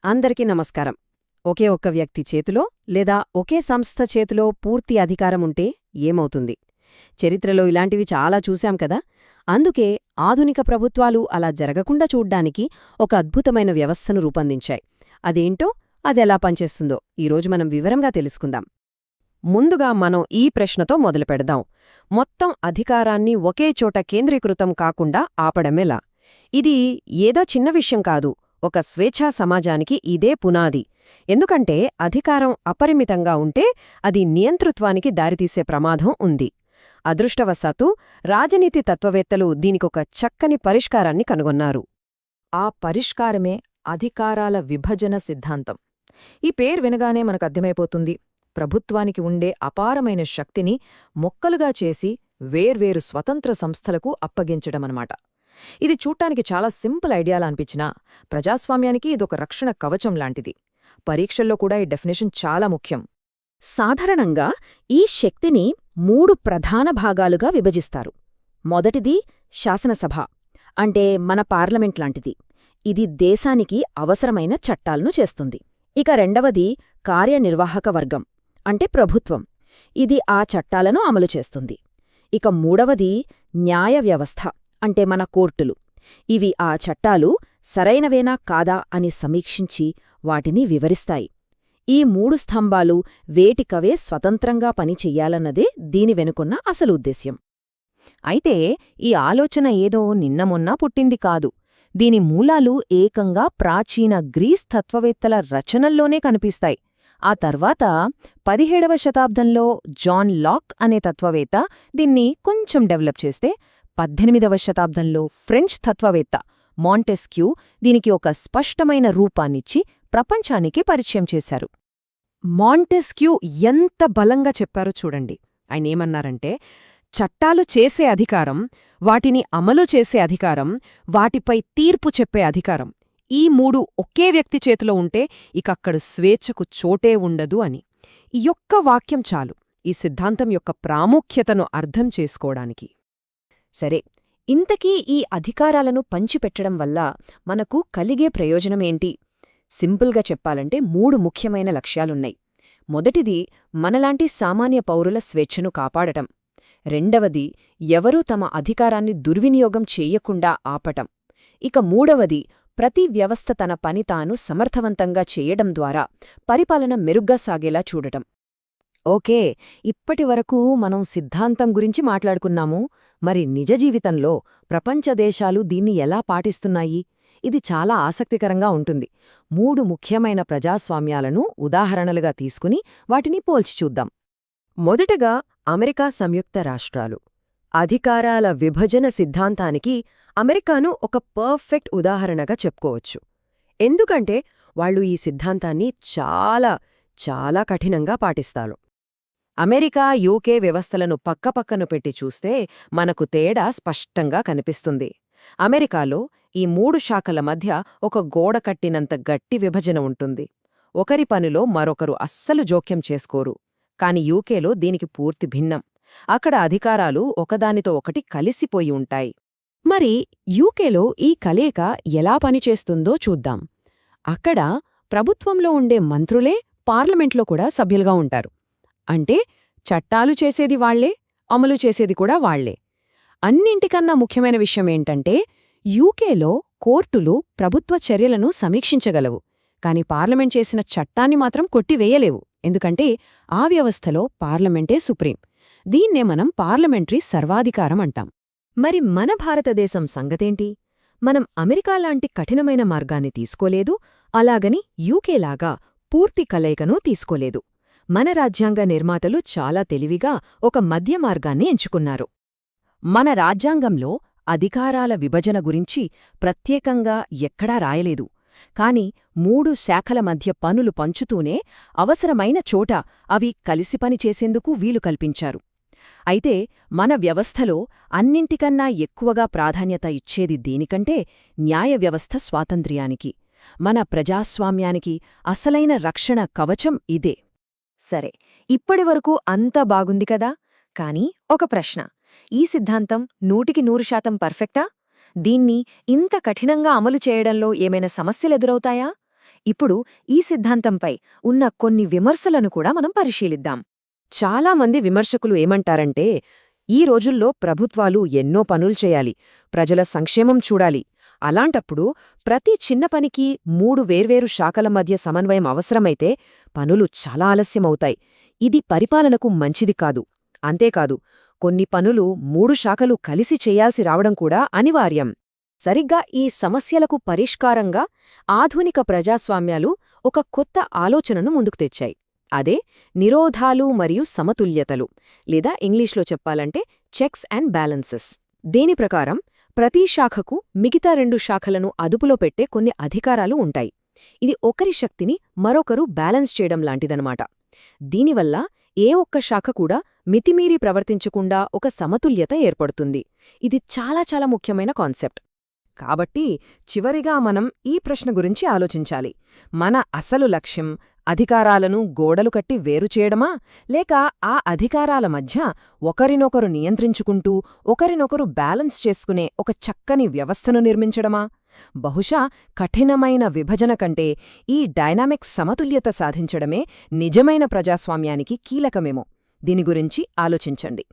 అందరికీ నమస్కారం. ఒకే ఒక్క వ్యక్తి చేతిలో లేదా ఒకే సంస్థ చేతిలో పూర్తి అధికారం ఉంటే ఏమవుతుంది? చరిత్రలో ఇలాంటివి చాలా చూశాం కదా. అందుకే ఆధునిక ప్రభుత్వాలు అలా జరగకుండా చూడ్డానికి ఒక అద్భుతమైన వ్యవస్థను రూపొందించాయి. అదేంటో, అదెలా పనిచేస్తుందో ఈరోజు మనం వివరంగా తెలుసుకుందాం. ముందుగా మనం ఈ ప్రశ్నతో మొదలుపెడదాం. మొత్తం అధికారాన్ని ఒకే చోట కేంద్రీకృతం కాకుండా ఆపడమెలా? ఇది ఏదో చిన్న విషయం కాదు. ఒక స్వేచ్ఛా సమాజానికి ఇదే పునాది. ఎందుకంటే అధికారం అపరిమితంగా ఉంటే అది నియంతృత్వానికి దారితీసే ప్రమాదం ఉంది. అదృష్టవశాత్తు రాజనీతి తత్వవేత్తలు దీనికొక చక్కని పరిష్కారాన్ని కనుగొన్నారు. ఆ పరిష్కారమే అధికారాల విభజన సిద్ధాంతం. ఈ పేరు వినగానే మనకర్థమైపోతుంది. ప్రభుత్వానికి ఉండే అపారమైన శక్తిని మొక్కలుగా చేసి వేర్వేరు స్వతంత్ర సంస్థలకు అప్పగించడమన్నమాట. ఇది చూడ్డానికి చాలా సింపుల్ ఐడియాలా అనిపించినా ప్రజాస్వామ్యానికి ఇదొక రక్షణ కవచం లాంటిది. పరీక్షల్లో కూడా ఈ డెఫినేషన్ చాలా ముఖ్యం. సాధారణంగా ఈ శక్తిని 3 ప్రధాన భాగాలుగా విభజిస్తారు. మొదటిది శాసనసభ, అంటే మన పార్లమెంట్ లాంటిది. ఇది దేశానికి అవసరమైన చట్టాలను చేస్తుంది. ఇక రెండవది కార్యనిర్వాహక వర్గం, అంటే ప్రభుత్వం. ఇది ఆ చట్టాలను అమలు చేస్తుంది. ఇక మూడవది న్యాయ వ్యవస్థ, అంటే మన కోర్టులు. ఇవి ఆ చట్టాలు సరైనవేనా కాదా అని సమీక్షించి వాటిని వివరిస్తాయి. ఈ 3 స్తంభాలు వేటికవే స్వతంత్రంగా పనిచెయ్యాలన్నదే దీని వెనుకున్న అసలు ఉద్దేశ్యం. అయితే ఈ ఆలోచన ఏదో నిన్నమొన్నా పుట్టింది కాదు. దీని మూలాలు ఏకంగా ప్రాచీన గ్రీస్ తత్వవేత్తల రచనల్లోనే కనిపిస్తాయి. ఆ తర్వాత 17వ శతాబ్దంలో జాన్ లాక్ అనే తత్వవేత్త దీన్ని కొంచెం డెవలప్ చేస్తే 18వ శతాబ్దంలో ఫ్రెంచ్ తత్వవేత్త మాంటెస్క్యూ దీనికి ఒక స్పష్టమైన రూపాన్నిచ్చి ప్రపంచానికి పరిచయం చేశారు. మాంటెస్క్యూ ఎంత బలంగా చెప్పారో చూడండి. ఆయనేమన్నారంటే, చట్టాలు చేసే అధికారం, వాటిని అమలు చేసే అధికారం, వాటిపై తీర్పు చెప్పే అధికారం, ఈ 3 ఒకే వ్యక్తి చేతిలో ఉంటే ఇకక్కడ స్వేచ్ఛకు చోటే ఉండదు అని. ఈ ఒక్క వాక్యం చాలు ఈ సిద్ధాంతం యొక్క ప్రాముఖ్యతను అర్థం చేసుకోవడానికి. సరే, ఇంతకీ ఈ అధికారాలను పంచిపెట్టడం వల్ల మనకు కలిగే ప్రయోజనమేంటి? సింపుల్గా చెప్పాలంటే 3 ముఖ్యమైన లక్ష్యాలున్నాయి. మొదటిది మనలాంటి సామాన్య పౌరుల స్వేచ్ఛను కాపాడటం. రెండవది ఎవరూ తమ అధికారాన్ని దుర్వినియోగం చెయ్యకుండా ఆపటం. ఇక మూడవది ప్రతి వ్యవస్థ తన పని తాను సమర్థవంతంగా చేయడం ద్వారా పరిపాలన మెరుగ్గా సాగేలా చూడటం. ఓకే, ఇప్పటివరకు మనం సిద్ధాంతం గురించి మాట్లాడుకున్నాము. మరి నిజ జీవితంలో ప్రపంచ దేశాలు దీన్ని ఎలా పాటిస్తున్నాయి? ఇది చాలా ఆసక్తికరంగా ఉంటుంది. 3 ముఖ్యమైన ప్రజాస్వామ్యాలను ఉదాహరణలుగా తీసుకుని వాటిని పోల్చి చూద్దాం. మొదటగా అమెరికా సంయుక్త రాష్ట్రాలు. అధికారాల విభజన సిద్ధాంతానికి అమెరికాను ఒక పర్ఫెక్ట్ ఉదాహరణగా చెప్పుకోవచ్చు. ఎందుకంటే వాళ్ళు ఈ సిద్ధాంతాన్ని చాలా చాలా కఠినంగా పాటిస్తారు. అమెరికా, యూకే వ్యవస్థలను పక్కపక్కన పెట్టి చూస్తే మనకు తేడా స్పష్టంగా కనిపిస్తుంది. అమెరికాలో ఈ 3 శాఖల మధ్య ఒక గోడ కట్టినంత గట్టి విభజన ఉంటుంది. ఒకరి పనిలో మరొకరు అస్సలు జోక్యం చేసుకోరు. కాని యూకేలో దీనికి పూర్తి భిన్నం. అక్కడ అధికారాలు ఒకదానితో ఒకటి కలిసిపోయి ఉంటాయి. మరి యూకేలో ఈ కలయిక ఎలా పనిచేస్తుందో చూద్దాం. అక్కడ ప్రభుత్వంలో ఉండే మంత్రులే పార్లమెంట్లో కూడా సభ్యులుగా ఉంటారు. అంటే చట్టాలు చేసేది వాళ్లే, అమలు చేసేది కూడా వాళ్లే. అన్నింటికన్నా ముఖ్యమైన విషయమేంటంటే యూకేలో కోర్టులు ప్రభుత్వ చర్యలను సమీక్షించగలవు, కాని పార్లమెంట్ చేసిన చట్టాన్ని మాత్రం కొట్టివేయలేవు. ఎందుకంటే ఆ వ్యవస్థలో పార్లమెంటే సుప్రీం. దీన్నే మనం పార్లమెంటరీ సర్వాధికారం అంటాం. మరి మన భారతదేశం సంగతేంటి? మనం అమెరికా లాంటి కఠినమైన మార్గాన్ని తీసుకోలేదు, అలాగని యూకేలాగా పూర్తి కలయికను తీసుకోలేదు. మన రాజ్యాంగ నిర్మాతలు చాలా తెలివిగా ఒక మధ్య మార్గాన్ని ఎంచుకున్నారు. మన రాజ్యాంగంలో అధికారాల విభజన గురించి ప్రత్యేకంగా ఎక్కడా రాయలేదు. కాని 3 శాఖల మధ్య పనులు పంచుతూనే అవసరమైన చోట అవి కలిసి పనిచేసేందుకు వీలు కల్పించారు. అయితే మన వ్యవస్థలో అన్నింటికన్నా ఎక్కువగా ప్రాధాన్యత ఇచ్చేది దేనికంటే న్యాయ వ్యవస్థ స్వాతంత్ర్యానికి. మన ప్రజాస్వామ్యానికి అసలైన రక్షణ కవచం ఇదే. సరే, ఇప్పటివరకు అంతా బాగుంది కదా. కాని ఒక ప్రశ్న, ఈ సిద్ధాంతం 100% పర్ఫెక్టా? దీన్ని ఇంత కఠినంగా అమలు చేయడంలో ఏమైనా సమస్యలెదురవుతాయా? ఇప్పుడు ఈ సిద్ధాంతంపై ఉన్న కొన్ని విమర్శలను కూడా మనం పరిశీలిద్దాం. చాలామంది విమర్శకులు ఏమంటారంటే, ఈ రోజుల్లో ప్రభుత్వాలు ఎన్నో పనులు చేయాలి, ప్రజల సంక్షేమం చూడాలి. అలాంటప్పుడు ప్రతి చిన్న పనికి 3 వేర్వేరు శాఖల మధ్య సమన్వయం అవసరమైతే పనులు చాలా ఆలస్యమవుతాయి. ఇది పరిపాలనకు మంచిది కాదు. అంతేకాదు, కొన్ని పనులు 3 శాఖలు కలిసి చేయాల్సి రావడం కూడా అనివార్యం. సరిగ్గా ఈ సమస్యలకు పరిష్కారంగా ఆధునిక ప్రజాస్వామ్యాలు ఒక కొత్త ఆలోచనను ముందుకు తెచ్చాయి. అదే నిరోధాలు మరియు సమతుల్యతలు, లేదా ఇంగ్లీష్లో చెప్పాలంటే చెక్స్ అండ్ బ్యాలెన్సెస్. దీని ప్రకారం ప్రతి శాఖకు మిగతా 2 శాఖలను అదుపులో పెట్టే కొన్ని అధికారాలు ఉంటాయి. ఇది ఒకరి శక్తిని మరొకరు బ్యాలెన్స్ చేయడం లాంటిదనమాట. దీనివల్ల ఏ ఒక్క శాఖ కూడా మితిమీరి ప్రవర్తించకుండా ఒక సమతుల్యత ఏర్పడుతుంది. ఇది చాలా చాలా ముఖ్యమైన కాన్సెప్ట్. కాబట్టి చివరిగా మనం ఈ ప్రశ్న గురించి ఆలోచించాలి. మన అసలు లక్ష్యం అధికారాలను గోడలు కట్టి వేరుచేయడమా, లేక ఆ అధికారాల మధ్య ఒకరినొకరు నియంత్రించుకుంటూ ఒకరినొకరు బ్యాలెన్స్ చేసుకునే ఒక చక్కని వ్యవస్థను నిర్మించడమా? బహుశా కఠినమైన విభజన కంటే ఈ డైనామిక్ సమతుల్యత సాధించడమే నిజమైన ప్రజాస్వామ్యానికి కీలకమేమో. దీని గురించి ఆలోచించండి.